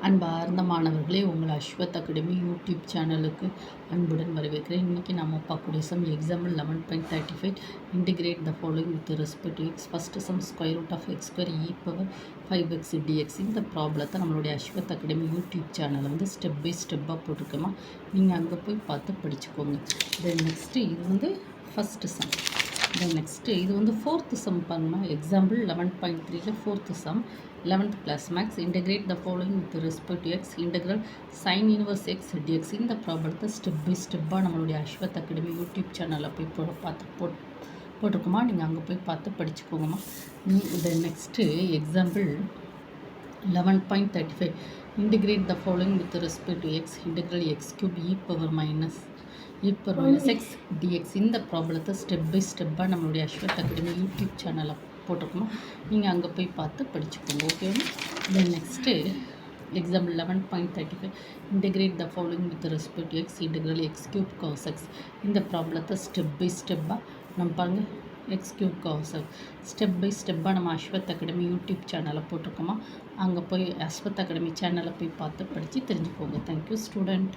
அன்பார்ந்த மாணவர்களே, உங்கள் அஸ்வத் அகாடமி யூடியூப் சேனலுக்கு அன்புடன் வரவேற்கிறேன். இன்றைக்கி நம்ம பார்க்கக்கூடிய sum example 11.35 integrate the following with respect to X. First sum square root of X square E power 5x dx. இந்த ப்ராப்ளத்தை நம்மளுடைய அஸ்வத் அகாடமி யூடியூப் சேனலில் வந்து ஸ்டெப் பை ஸ்டெப்பாக போட்டிருக்கோமா, நீங்கள் அங்கே போய் பார்த்து படிச்சுக்கோங்க. தென் நெக்ஸ்ட்டு இது வந்து ஃபஸ்ட்டு சம். தென் நெக்ஸ்ட்டு இது வந்து ஃபோர்த்து சம் பாருங்கள். எக்ஸாம்பிள் 11.3ல fourth sum 11th class max. Integrate the following with respect to x. Integral sin inverse x dx. இந்த ப்ராப்ளத்தை ஸ்டெப் பை ஸ்டெப்பாக நம்மளுடைய அஸ்வத் அகாடமி யூடியூப் சேனலில் போய் போட்டிருக்குமா, நீங்கள் அங்கே போய் பார்த்து படிச்சுக்கோங்கம்மா. இது next example 11.35 integrate the following with respect to x. Integral x cube e power minus x dx. இந்த ப்ராப்ளத்தை ஸ்டெப் பை ஸ்டெப்பாக நம்மளுடைய அஸ்வத் அகாடமி யூடியூப் சேனலில் போட்டிருக்கோமா, நீங்கள் அங்கே போய் பார்த்து படிச்சுக்கோங்க. ஓகேவா? Then next example 11.35 integrate the following with respect to X. Integral X cube cos X. இந்த ப்ராப்ளத்தை ஸ்டெப் பை ஸ்டெப்பாக நம்ம பாருங்கள். X cube cos X step by ஸ்டெப்பாக நம்ம அஸ்வத் அகாடமி யூடியூப் சேனலில் போட்டிருக்கோமா, அங்கே போய் அஸ்வத் அகாடமி சேனலை போய் பார்த்து படித்து தெரிஞ்சுக்கோங்க. Thank you student.